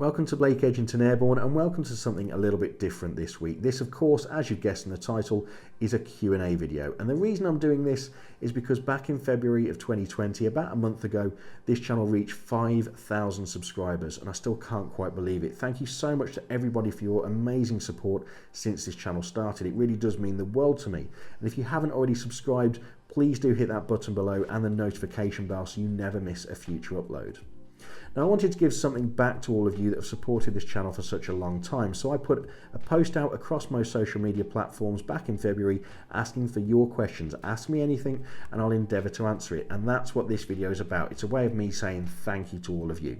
Welcome to Blake Edgington Airborne, and welcome to something a little bit different this week. This, of course, as you've guessed in the title, is a Q&A video. And the reason I'm doing this is because back in February of 2020, about a month ago, this channel reached 5,000 subscribers, and I still can't quite believe it. Thank you so much to everybody for your amazing support since this channel started. It really does mean the world to me. And if you haven't already subscribed, please do hit that button below and the notification bell so you never miss a future upload. Now, I wanted to give something back to all of you that have supported this channel for such a long time, so I put a post out across most social media platforms back in February asking for your questions. Ask me anything and I'll endeavour to answer it, and that's what this video is about. It's a way of me saying thank you to all of you.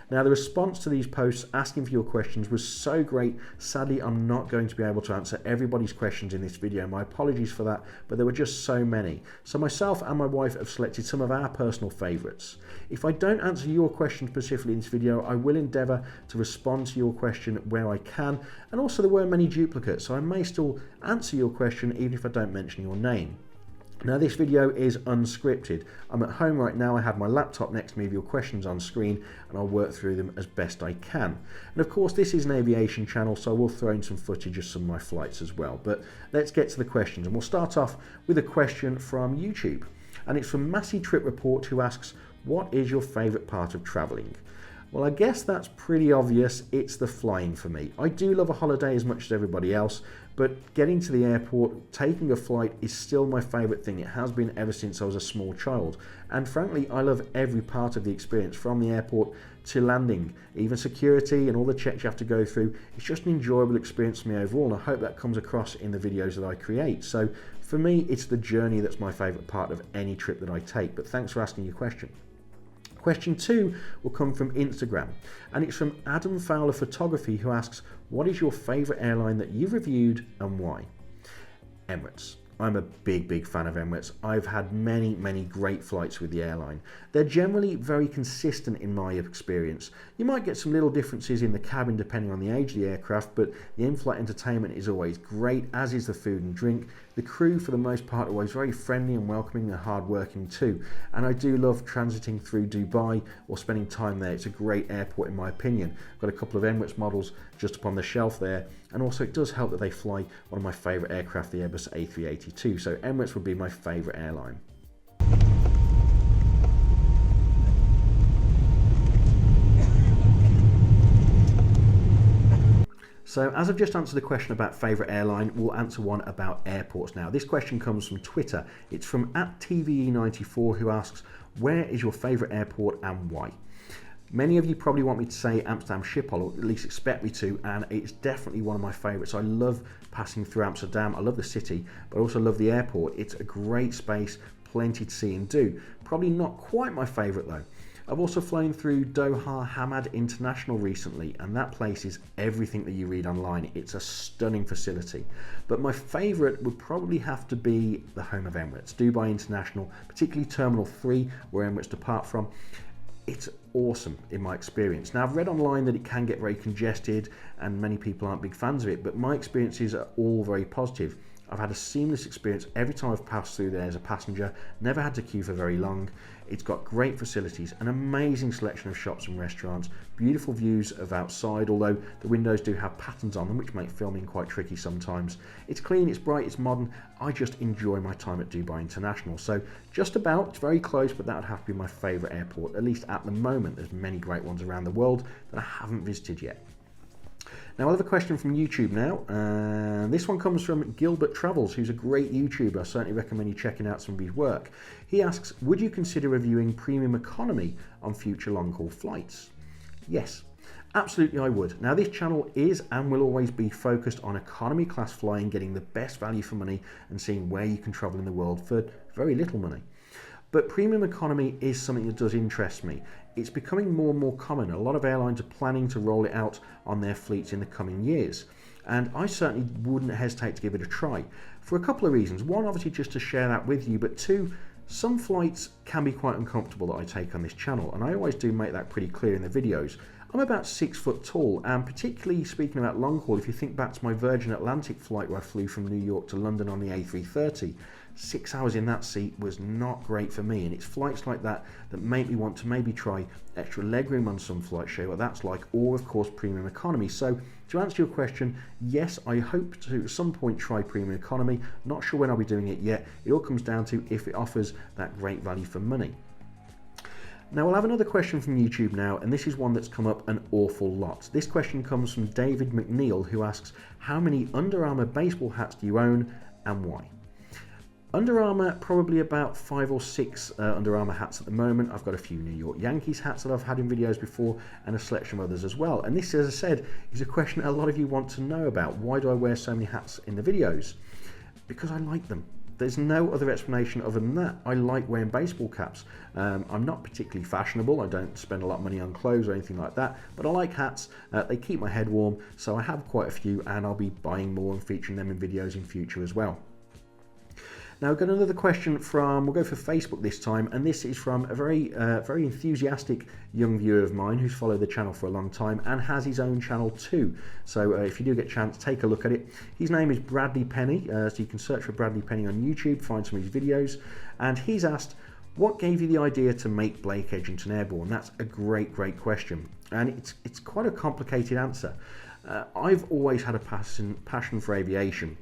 Now, the response to these posts asking for your questions was so great. Sadly, I'm not going to be able to answer everybody's questions in this video. My apologies for that, but there were just so many. So myself and my wife have selected some of our personal favourites. If I don't answer your question specifically in this video, I will endeavour to respond to your question where I can. And also, there were many duplicates, so I may still answer your question even if I don't mention your name. Now, this video is unscripted. I'm at home right now. I have my laptop next to me with your questions on screen, and I'll work through them as best I can. And of course, this is an aviation channel, so I will throw in some footage of some of my flights as well. But let's get to the questions, and we'll start off with a question from YouTube. And it's from Massey Trip Report, who asks, what is your favourite part of travelling? Well, I guess that's pretty obvious. It's the flying for me. I do love a holiday as much as everybody else, but getting to the airport, taking a flight is still my favourite thing. It has been ever since I was a small child. And frankly, I love every part of the experience, from the airport to landing, even security and all the checks you have to go through. It's just an enjoyable experience for me overall, and I hope that comes across in the videos that I create. So for me, it's the journey that's my favourite part of any trip that I take. But thanks for asking your question. Question 2 will come from Instagram, and it's from Adam Fowler Photography, who asks, what is your favourite airline that you've reviewed and why? Emirates. I'm a big fan of Emirates. I've had many great flights with the airline. They're generally very consistent in my experience. You might get some little differences in the cabin depending on the age of the aircraft, but the in-flight entertainment is always great, as is the food and drink. The crew, for the most part, are always very friendly and welcoming and hard-working too. And I do love transiting through Dubai or spending time there. It's a great airport in my opinion. I've got a couple of Emirates models just upon the shelf there. And also it does help that they fly one of my favourite aircraft, the Airbus A382. So Emirates would be my favourite airline. So as I've just answered a question about favourite airline, we'll answer one about airports now. This question comes from Twitter. It's from @TVE94, who asks, where is your favourite airport and why? Many of you probably want me to say Amsterdam Schiphol, or at least expect me to, and it's definitely one of my favourites. I love passing through Amsterdam. I love the city, but I also love the airport. It's a great space, plenty to see and do. Probably not quite my favourite though. I've also flown through Doha Hamad International recently, and that place is everything that you read online. It's a stunning facility. But my favourite would probably have to be the home of Emirates, Dubai International, particularly Terminal 3, where Emirates depart from. It's awesome in my experience. Now, I've read online that it can get very congested and many people aren't big fans of it, but my experiences are all very positive. I've had a seamless experience every time I've passed through there as a passenger, never had to queue for very long. It's got great facilities, an amazing selection of shops and restaurants, beautiful views of outside, although the windows do have patterns on them which make filming quite tricky sometimes. It's clean, it's bright, it's modern. I just enjoy my time at Dubai International. So just about, it's very close, but that would have to be my favourite airport, at least at the moment. There's many great ones around the world that I haven't visited yet. Now, I have a question from YouTube now, and this one comes from Gilbert Travels, who's a great YouTuber. I certainly recommend you checking out some of his work. He asks, would you consider reviewing premium economy on future long-haul flights? Yes, absolutely I would. Now, this channel is and will always be focused on economy class flying, getting the best value for money and seeing where you can travel in the world for very little money. But premium economy is something that does interest me. It's becoming more and more common. A lot of airlines are planning to roll it out on their fleets in the coming years. And I certainly wouldn't hesitate to give it a try for a couple of reasons. One, obviously just to share that with you, but two, some flights can be quite uncomfortable that I take on this channel. And I always do make that pretty clear in the videos. I'm about 6 foot tall, and particularly speaking about long haul, if you think back to my Virgin Atlantic flight where I flew from New York to London on the A330, 6 hours in that seat was not great for me, and it's flights like that that make me want to maybe try extra legroom on some flights, show what that's like, or of course premium economy. So to answer your question, yes, I hope to at some point try premium economy. Not sure when I'll be doing it yet. It all comes down to if it offers that great value for money. Now we'll have another question from YouTube now, and this is one that's come up an awful lot. This question comes from David McNeil, who asks, how many Under Armour baseball hats do you own and why? Under Armour, probably about 5 or 6 Under Armour hats at the moment. I've got a few New York Yankees hats that I've had in videos before, and a selection of others as well. And this, as I said, is a question that a lot of you want to know about. Why do I wear so many hats in the videos? Because I like them. There's no other explanation other than that. I like wearing baseball caps. I'm not particularly fashionable. I don't spend a lot of money on clothes or anything like that, but I like hats. They keep my head warm, so I have quite a few, and I'll be buying more and featuring them in videos in future as well. Now we've got another question from, we'll go for Facebook this time, and this is from a very enthusiastic young viewer of mine who's followed the channel for a long time and has his own channel too. So if you do get a chance, take a look at it. His name is Bradley Penny, so you can search for Bradley Penny on YouTube, find some of his videos, and he's asked, what gave you the idea to make Blake Edgington airborne? That's a great question, and it's quite a complicated answer. I've always had a passion for aviation.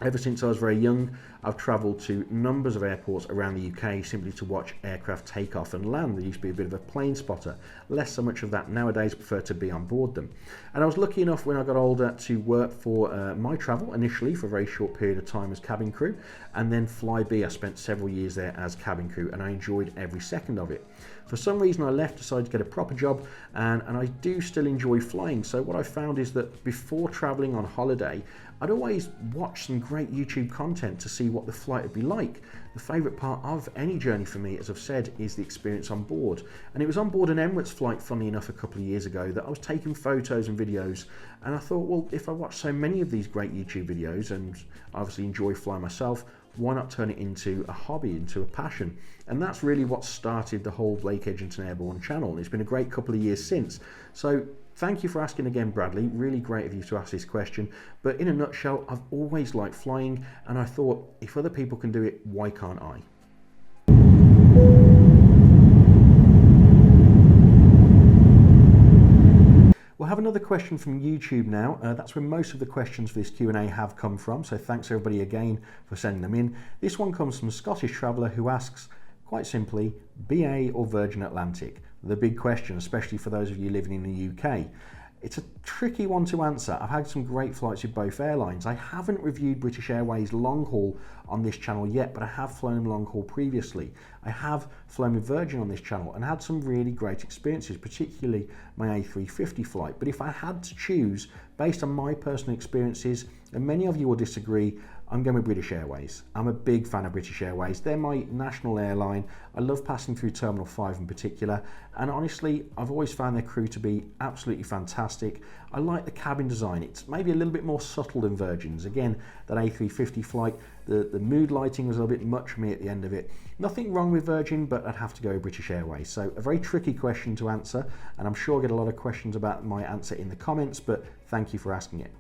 Ever since I was very young, I've travelled to numbers of airports around the UK simply to watch aircraft take off and land. There used to be a bit of a plane spotter, less so much of that nowadays, prefer to be on board them. And I was lucky enough when I got older to work for my travel initially for a very short period of time as cabin crew, and then Flybe. I spent several years there as cabin crew, and I enjoyed every second of it. For some reason I left, decided to get a proper job, and I do still enjoy flying. So what I found is that before travelling on holiday, I'd always watch some great YouTube content to see what the flight would be like. The favourite part of any journey for me, as I've said, is the experience on board. And it was on board an Emirates flight, funnily enough, a couple of years ago, that I was taking photos and videos, and I thought, well, if I watch so many of these great YouTube videos and obviously enjoy flying myself, why not turn it into a hobby, into a passion? And that's really what started the whole Blake Edgington Airborne channel. It's been a great couple of years since. So thank you for asking again, Bradley. Really great of you to ask this question. But in a nutshell, I've always liked flying, and I thought, if other people can do it, why can't I? We'll have another question from YouTube now. That's where most of the questions for this Q&A have come from, so thanks everybody again for sending them in. This one comes from a Scottish traveller who asks, quite simply, BA or Virgin Atlantic? The big question, especially for those of you living in the UK. It's a tricky one to answer. I've had some great flights with both airlines. I haven't reviewed British Airways long haul on this channel yet, but I have flown long haul previously. I have flown with Virgin on this channel and had some really great experiences, particularly my A350 flight. But if I had to choose, based on my personal experiences, and many of you will disagree, I'm going with British Airways. I'm a big fan of British Airways. They're my national airline. I love passing through Terminal 5 in particular. And honestly, I've always found their crew to be absolutely fantastic. I like the cabin design. It's maybe a little bit more subtle than Virgin's. Again, that A350 flight, the mood lighting was a little bit much for me at the end of it. Nothing wrong with Virgin, but I'd have to go with British Airways. So a very tricky question to answer, and I'm sure I'll get a lot of questions about my answer in the comments, but thank you for asking it.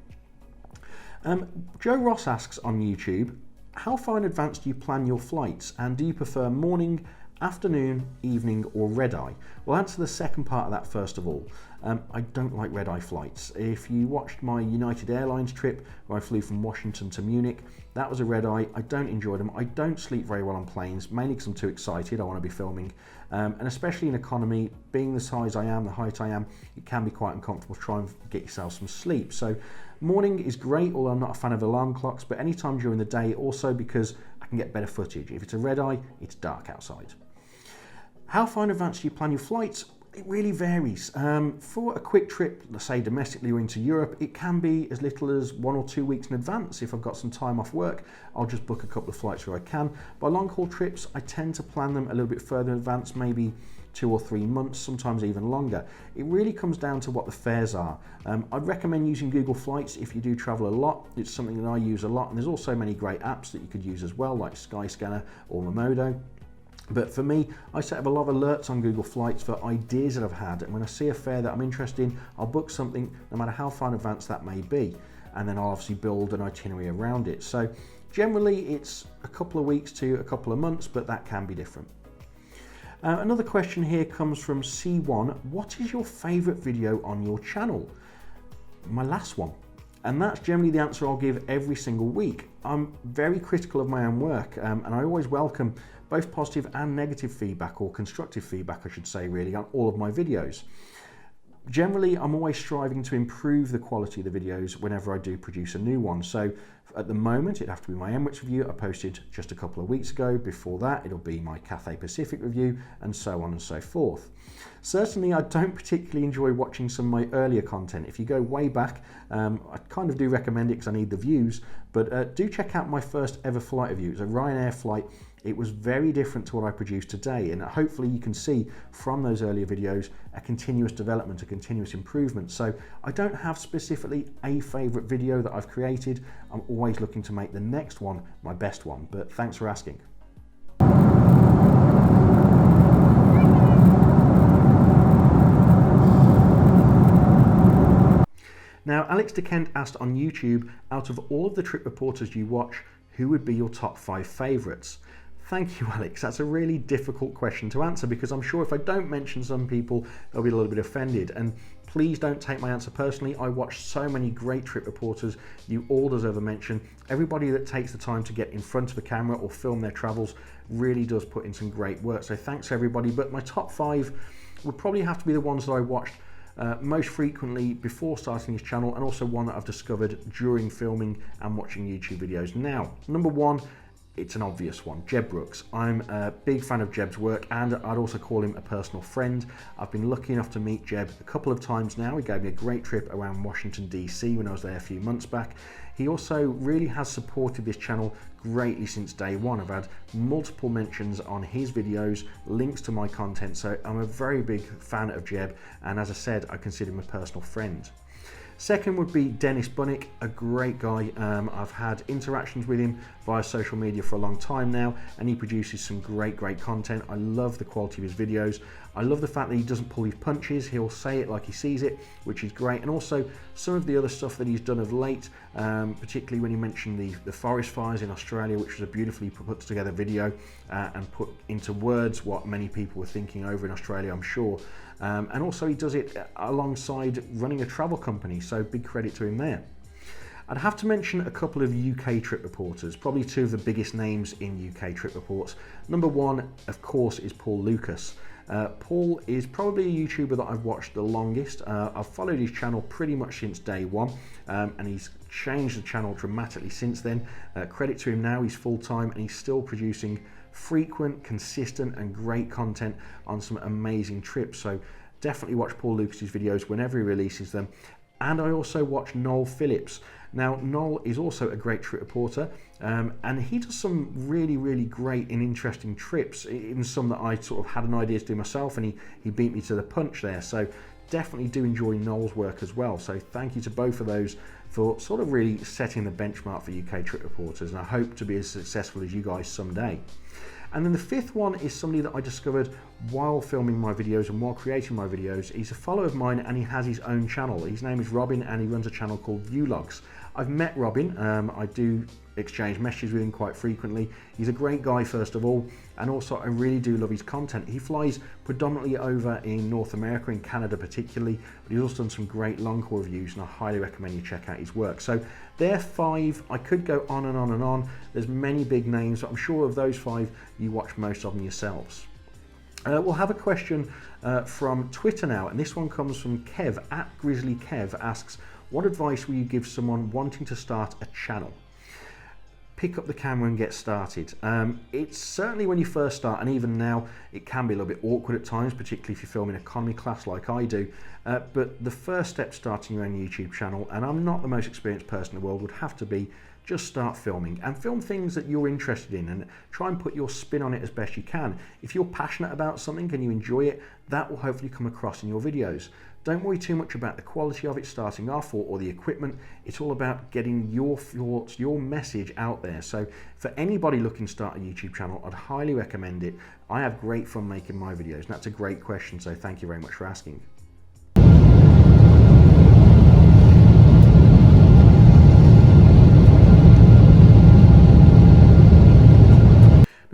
Joe Ross asks on YouTube, how far in advance do you plan your flights, and do you prefer morning, afternoon, evening or red-eye? We'll answer the second part of that first of all. I don't like red-eye flights. If you watched my United Airlines trip where I flew from Washington to Munich, that was a red-eye. I don't enjoy them. I don't sleep very well on planes, mainly because I'm too excited. I want to be filming. And especially in economy, being the size I am, the height I am, it can be quite uncomfortable to try and get yourself some sleep. So morning is great, although I'm not a fan of alarm clocks, but any time during the day also, because I can get better footage. If it's a red-eye, it's dark outside. How far in advance do you plan your flights? It really varies. For a quick trip, let's say domestically or into Europe, it can be as little as 1 or 2 weeks in advance. If I've got some time off work, I'll just book a couple of flights where I can. By long haul trips, I tend to plan them a little bit further in advance, maybe 2 or 3 months, sometimes even longer. It really comes down to what the fares are. I'd recommend using Google Flights if you do travel a lot. It's something that I use a lot, and there's also many great apps that you could use as well, like Skyscanner or Momodo. But for me, I set up a lot of alerts on Google Flights for ideas that I've had, and when I see a fare that I'm interested in, I'll book something no matter how far in advance that may be, and then I'll obviously build an itinerary around it. So Generally, it's a couple of weeks to a couple of months, but that can be different. Another question here comes from C1. What is your favorite video on your channel? My last one. And that's generally the answer I'll give every single week. I'm very critical of my own work, and I always welcome both positive and negative feedback, or constructive feedback, I should say, really, on all of my videos. Generally, I'm always striving to improve the quality of the videos whenever I do produce a new one. So at the moment, it'd have to be my Emirates review I posted just a couple of weeks ago. Before that, it'll be my Cathay Pacific review, and so on and so forth. Certainly, I don't particularly enjoy watching some of my earlier content. If you go way back, I kind of do recommend it because I need the views, but do check out my first ever flight review. It was a Ryanair flight. It was very different to what I produce today, and hopefully you can see from those earlier videos a continuous development, a continuous improvement. So I don't have specifically a favourite video that I've created. I'm always looking to make the next one my best one, but thanks for asking. Now, Alex DeKent asked on YouTube, out of all of the trip reporters you watch, who would be your top 5 favourites? Thank you, Alex. That's a really difficult question to answer, because I'm sure if I don't mention some people, they'll be a little bit offended. And please don't take my answer personally. I watch so many great trip reporters. You all deserve a mention. Everybody that takes the time to get in front of a camera or film their travels really does put in some great work. So thanks everybody. But my top 5 would probably have to be the ones that I watched most frequently before starting this channel, and also one that I've discovered during filming and watching YouTube videos. Now, number 1, it's an obvious one, Jeb Brooks. I'm a big fan of Jeb's work, and I'd also call him a personal friend. I've been lucky enough to meet Jeb a couple of times now. He gave me a great trip around Washington, DC when I was there a few months back. He also really has supported this channel greatly since day one. I've had multiple mentions on his videos, links to my content, so I'm a very big fan of Jeb, and as I said, I consider him a personal friend. Second would be Dennis Bunnick, a great guy. I've had interactions with him via social media for a long time now, and he produces some great content. I love the quality of his videos. I love the fact that he doesn't pull his punches. He'll say it like he sees it, which is great. And also some of the other stuff that he's done of late, particularly when he mentioned the forest fires in Australia, which was a beautifully put together video and put into words what many people were thinking over in Australia, I'm sure. And also he does it alongside running a travel company, so big credit to him there. I'd have to mention a couple of UK trip reporters, probably 2 of the biggest names in UK trip reports. Number 1, of course, is Paul Lucas. Paul is probably a YouTuber that I've watched the longest. I've followed his channel pretty much since day one, and he's changed the channel dramatically since then. Credit to him now, he's full-time and he's still producing frequent, consistent and great content on some amazing trips. So definitely watch Paul Lucas's videos whenever he releases them. And I also watch Noel Phillips. Now, Noel is also a great trip reporter, and he does some really great and interesting trips, even some that I sort of had an idea to do myself, and he beat me to the punch there. So definitely do enjoy Noel's work as well. So thank you to both of those for sort of really setting the benchmark for UK trip reporters, and I hope to be as successful as you guys someday. And then the 5th one is somebody that I discovered while filming my videos and while creating my videos. He's a follower of mine and he has his own channel. His name is Robin and he runs a channel called Vlogs. I've met Robin, I do exchange messages with him quite frequently. He's a great guy, first of all, and also I really do love his content. He flies predominantly over in North America, in Canada particularly, but he's also done some great long haul reviews, and I highly recommend you check out his work. So there are 5. I could go on and on and on. There's many big names, but I'm sure of those 5 you watch most of them yourselves. We'll have a question from Twitter now, and this one comes from Kev, @GrizzlyKev, asks, what advice will you give someone wanting to start a channel? Pick up the camera and get started. It's certainly when you first start, and even now, it can be a little bit awkward at times, particularly if you film in economy class like I do. But the first step starting your own YouTube channel, and I'm not the most experienced person in the world, would have to be just start filming and film things that you're interested in and try and put your spin on it as best you can. If you're passionate about something and you enjoy it, that will hopefully come across in your videos. Don't worry too much about the quality of it starting off or the equipment. It's all about getting your thoughts, your message out there. So for anybody looking to start a YouTube channel, I'd highly recommend it. I have great fun making my videos, and that's a great question, so thank you very much for asking.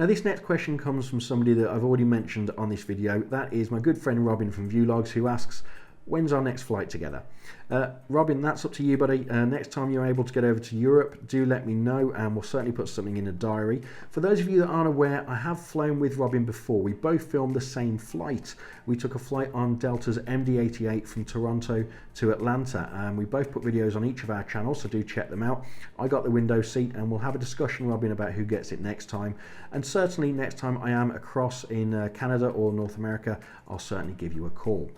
Now this next question comes from somebody that I've already mentioned on this video. That is my good friend Robin from Viewlogs, who asks, when's our next flight together? Robin, that's up to you, buddy. Next time you're able to get over to Europe, do let me know and we'll certainly put something in a diary. For those of you that aren't aware, I have flown with Robin before. We both filmed the same flight. We took a flight on Delta's MD-88 from Toronto to Atlanta, and we both put videos on each of our channels, so do check them out. I got the window seat and we'll have a discussion, Robin, about who gets it next time. And certainly next time I am across in Canada or North America, I'll certainly give you a call.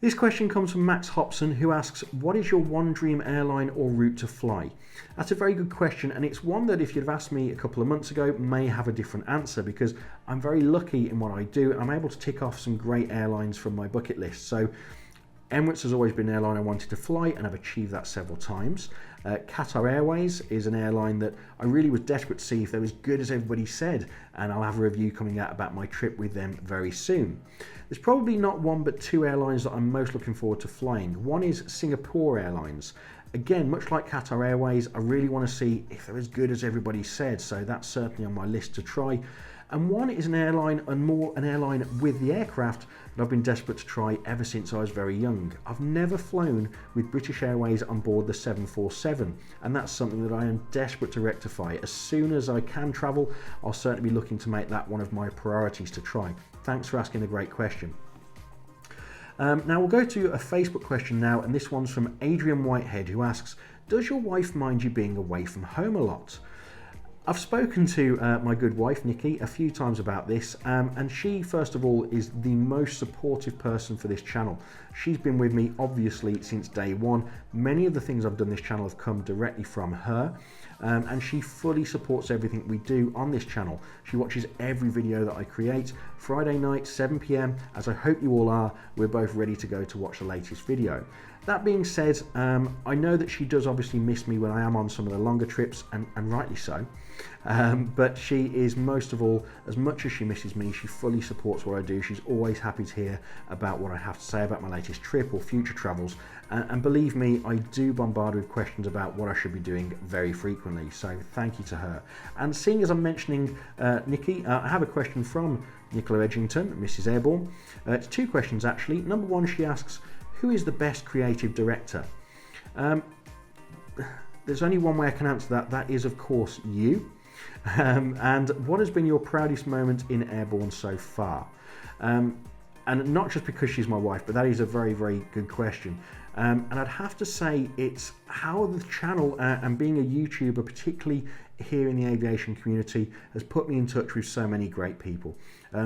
This question comes from Max Hobson, who asks, what is your one dream airline or route to fly? That's a very good question, and it's one that if you'd have asked me a couple of months ago may have a different answer, because I'm very lucky in what I do. I'm able to tick off some great airlines from my bucket list. So Emirates has always been an airline I wanted to fly, and I've achieved that several times. Qatar Airways is an airline that I really was desperate to see if they're as good as everybody said, and I'll have a review coming out about my trip with them very soon. There's probably not one but two airlines that I'm most looking forward to flying. One is Singapore Airlines. Again, much like Qatar Airways, I really want to see if they're as good as everybody said, so that's certainly on my list to try. And one is an airline, and more an airline with the aircraft that I've been desperate to try ever since I was very young. I've never flown with British Airways on board the 747, and that's something that I am desperate to rectify. As soon as I can travel, I'll certainly be looking to make that one of my priorities to try. Thanks for asking a great question. Now we'll go to a Facebook question now, and this one's from Adrian Whitehead, who asks, does your wife mind you being away from home a lot? I've spoken to my good wife Nikki a few times about this, and she first of all is the most supportive person for this channel. She's been with me obviously since day one. Many of the things I've done this channel have come directly from her, and she fully supports everything we do on this channel. She watches every video that I create. Friday night 7 PM, as I hope you all are, we're both ready to go to watch the latest video. That being said, I know that she does obviously miss me when I am on some of the longer trips, and rightly so. But she is, most of all, as much as she misses me, she fully supports what I do. She's always happy to hear about what I have to say about my latest trip or future travels. And believe me, I do bombard with questions about what I should be doing very frequently. So thank you to her. And seeing as I'm mentioning Nikki, I have a question from Nicola Edgington, Mrs. Airborne. It's two questions actually. Number one, she asks, who is the best creative director? There's only one way I can answer that. That is, of course, you. And what has been your proudest moment in Airborne so far? And not just because she's my wife, but that is a very, very good question. And I'd have to say it's how the channel and being a YouTuber, particularly here in the aviation community, has put me in touch with so many great people.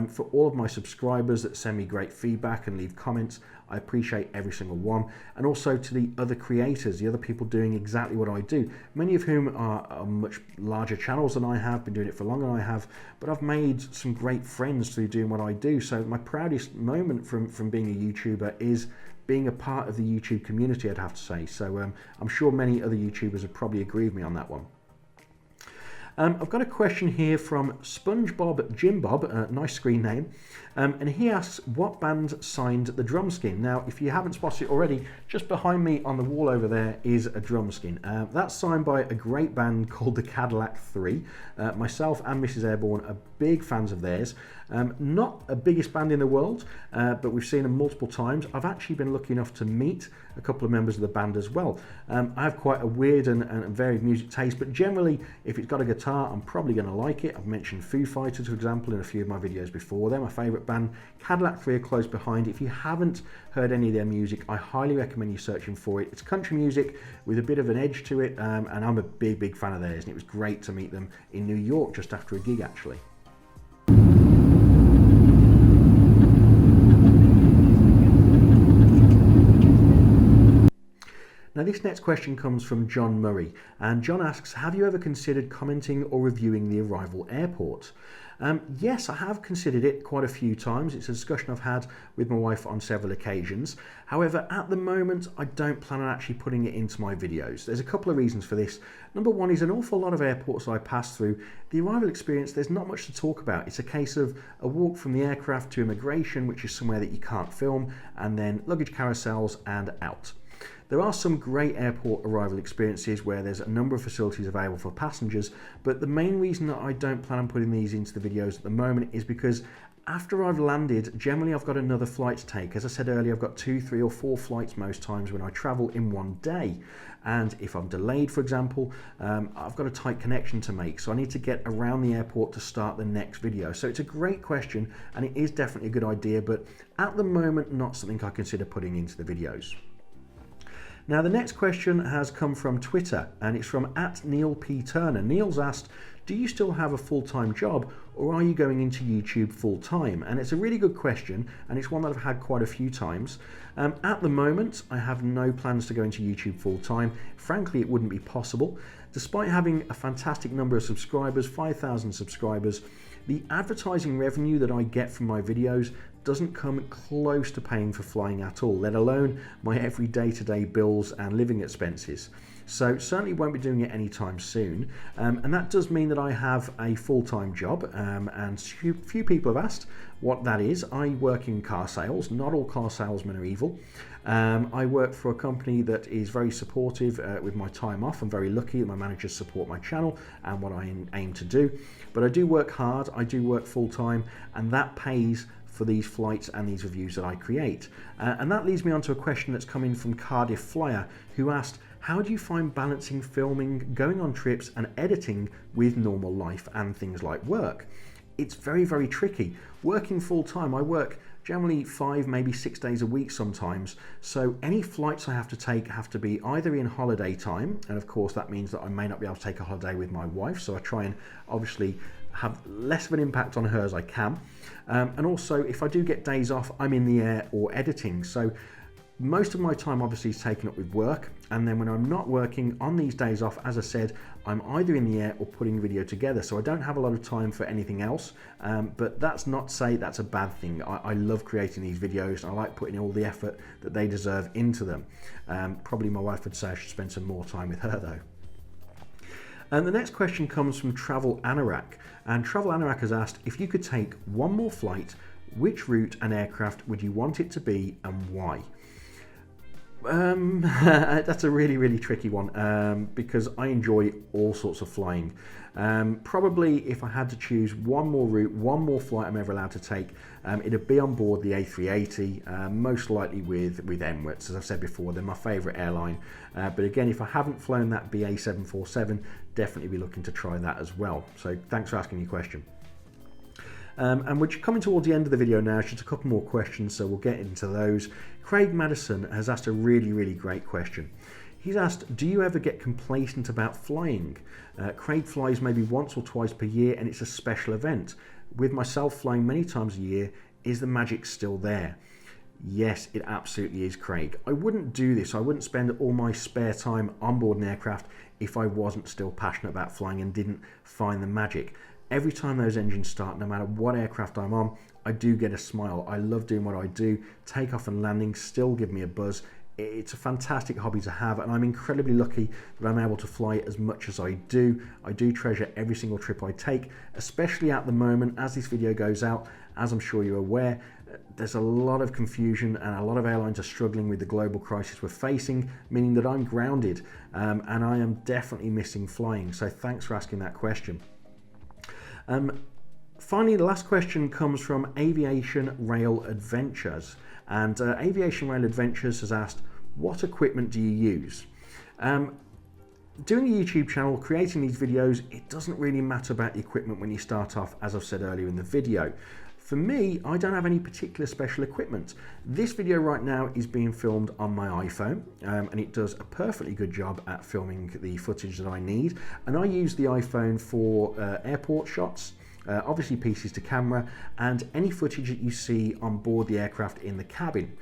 For all of my subscribers that send me great feedback and leave comments, I appreciate every single one. And also to the other creators, the other people doing exactly what I do, many of whom are much larger channels than I have, been doing it for longer than I have, but I've made some great friends through doing what I do. So my proudest moment from being a YouTuber is being a part of the YouTube community, I'd have to say. So I'm sure many other YouTubers would probably agree with me on that one. I've got a question here from SpongeBob Jim Bob, nice screen name, and he asks, what band signed the drum skin? Now, if you haven't spotted it already, just behind me on the wall over there is a drum skin. That's signed by a great band called the Cadillac 3. Myself and Mrs. Airborne are big fans of theirs. Not a biggest band in the world, but we've seen them multiple times. I've actually been lucky enough to meet a couple of members of the band as well. I have quite a weird and varied music taste, but generally, if it's got a guitar, I'm probably going to like it. I've mentioned Foo Fighters, for example, in a few of my videos before. They're my favourite band. Cadillac 3 are close behind. If you haven't heard any of their music, I highly recommend you searching for it. It's country music with a bit of an edge to it, and I'm a big fan of theirs, and it was great to meet them in New York just after a gig, actually. Now this next question comes from John Murray, and John asks, have you ever considered commenting or reviewing the arrival airport? Yes, I have considered it quite a few times. It's a discussion I've had with my wife on several occasions. However, at the moment, I don't plan on actually putting it into my videos. There's a couple of reasons for this. Number one is an awful lot of airports I pass through, the arrival experience, there's not much to talk about. It's a case of a walk from the aircraft to immigration, which is somewhere that you can't film, and then luggage carousels and out. There are some great airport arrival experiences where there's a number of facilities available for passengers, but the main reason that I don't plan on putting these into the videos at the moment is because after I've landed, generally I've got another flight to take. As I said earlier, I've got 2, 3 or 4 flights most times when I travel in one day. And if I'm delayed, for example, I've got a tight connection to make. So I need to get around the airport to start the next video. So it's a great question and it is definitely a good idea, but at the moment, not something I consider putting into the videos. Now the next question has come from Twitter and it's from @NeilPTurner. Neil's asked, do you still have a full-time job or are you going into YouTube full-time? And it's a really good question and it's one that I've had quite a few times. At the moment, I have no plans to go into YouTube full-time. Frankly, it wouldn't be possible. Despite having a fantastic number of subscribers, 5,000 subscribers, the advertising revenue that I get from my videos doesn't come close to paying for flying at all, let alone my every day-to-day bills and living expenses. So certainly won't be doing it anytime soon. And that does mean that I have a full-time job and few people have asked what that is. I work in car sales. Not all car salesmen are evil. I work for a company that is very supportive with my time off. I'm very lucky that my managers support my channel and what I aim to do. But I do work hard, I do work full-time, and that pays for these flights and these reviews that I create. And that leads me on to a question that's come in from Cardiff Flyer, who asked, how do you find balancing filming, going on trips and editing with normal life and things like work? It's very, very tricky. Working full-time, I work generally 5, maybe 6 days a week sometimes. So any flights I have to take have to be either in holiday time, and of course that means that I may not be able to take a holiday with my wife, so I try and obviously have less of an impact on her as I can. And also if I do get days off, I'm in the air or editing. So most of my time obviously is taken up with work, and then when I'm not working on these days off, as I said, I'm either in the air or putting video together, so I don't have a lot of time for anything else. But that's not to say that's a bad thing. I love creating these videos and I like putting all the effort that they deserve into them. Probably my wife would say I should spend some more time with her though. And the next question comes from Travel Anorak, and Travel Anorak has asked, if you could take one more flight, which route and aircraft would you want it to be and why? That's a really, really tricky one because I enjoy all sorts of flying. Probably if I had to choose one more route, one more flight I'm ever allowed to take, it'd be on board the A380, most likely with Emirates. As I've said before, they're my favourite airline. But again, if I haven't flown that BA 747, definitely be looking to try that as well. So thanks for asking your question. And we're coming towards the end of the video now, just a couple more questions, so we'll get into those. Craig Madison has asked a really, really great question. He's asked, do you ever get complacent about flying? Craig flies maybe once or twice per year and it's a special event. With myself flying many times a year, is the magic still there? Yes, it absolutely is, Craig. I wouldn't do this. I wouldn't spend all my spare time on board an aircraft if I wasn't still passionate about flying and didn't find the magic. Every time those engines start, no matter what aircraft I'm on, I do get a smile. I love doing what I do. Takeoff and landing still give me a buzz. It's a fantastic hobby to have, and I'm incredibly lucky that I'm able to fly as much as I do. I do treasure every single trip I take, especially at the moment as this video goes out. As I'm sure you're aware, there's a lot of confusion and a lot of airlines are struggling with the global crisis we're facing, meaning that I'm grounded and I am definitely missing flying. So thanks for asking that question. Finally, the last question comes from Aviation Rail Adventures, and Aviation Rail Adventures has asked, what equipment do you use? Doing a YouTube channel, creating these videos, it doesn't really matter about the equipment when you start off, as I've said earlier in the video. For me, I don't have any particular special equipment. This video right now is being filmed on my iPhone, and it does a perfectly good job at filming the footage that I need. And I use the iPhone for airport shots, obviously pieces to camera, and any footage that you see on board the aircraft in the cabin.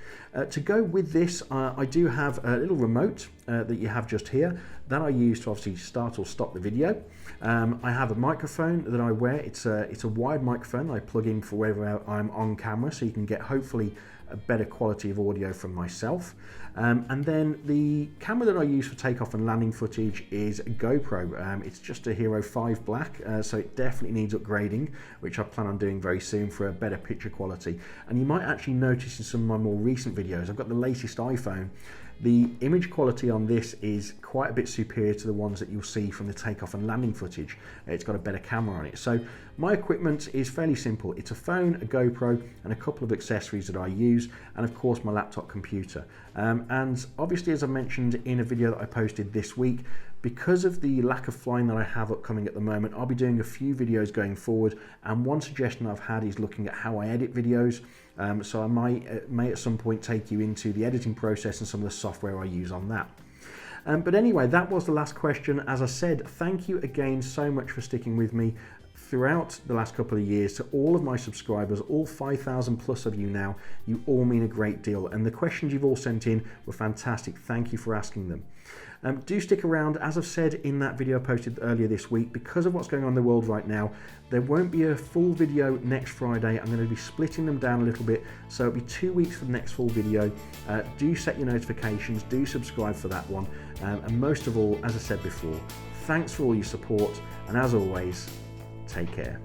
To go with this, I do have a little remote that you have just here that I use to obviously start or stop the video. I have a microphone that I wear. It's a wired microphone that I plug in for wherever I'm on camera, so you can get hopefully a better quality of audio from myself. And then the camera that I use for takeoff and landing footage is a GoPro. It's just a Hero 5 Black, so it definitely needs upgrading, which I plan on doing very soon for a better picture quality. And you might actually notice in some of my more recent videos, I've got the latest iPhone. The image quality on this is quite a bit superior to the ones that you'll see from the takeoff and landing footage. It's got a better camera on it. So my equipment is fairly simple. It's a phone, a GoPro, and a couple of accessories that I use, and of course my laptop computer. And obviously, as I mentioned in a video that I posted this week, because of the lack of flying that I have upcoming at the moment, I'll be doing a few videos going forward, and one suggestion I've had is looking at how I edit videos. So I may at some point take you into the editing process and some of the software I use on that. But anyway, that was the last question. As I said, thank you again so much for sticking with me throughout the last couple of years. To all of my subscribers, all 5,000 plus of you now, you all mean a great deal, and the questions you've all sent in were fantastic. Thank you for asking them. Do stick around. As I've said in that video I posted earlier this week, because of what's going on in the world right now, there won't be a full video next Friday. I'm going to be splitting them down a little bit, so it'll be 2 weeks for the next full video. Do set your notifications, do subscribe for that one, and most of all, as I said before, thanks for all your support, and as always, take care.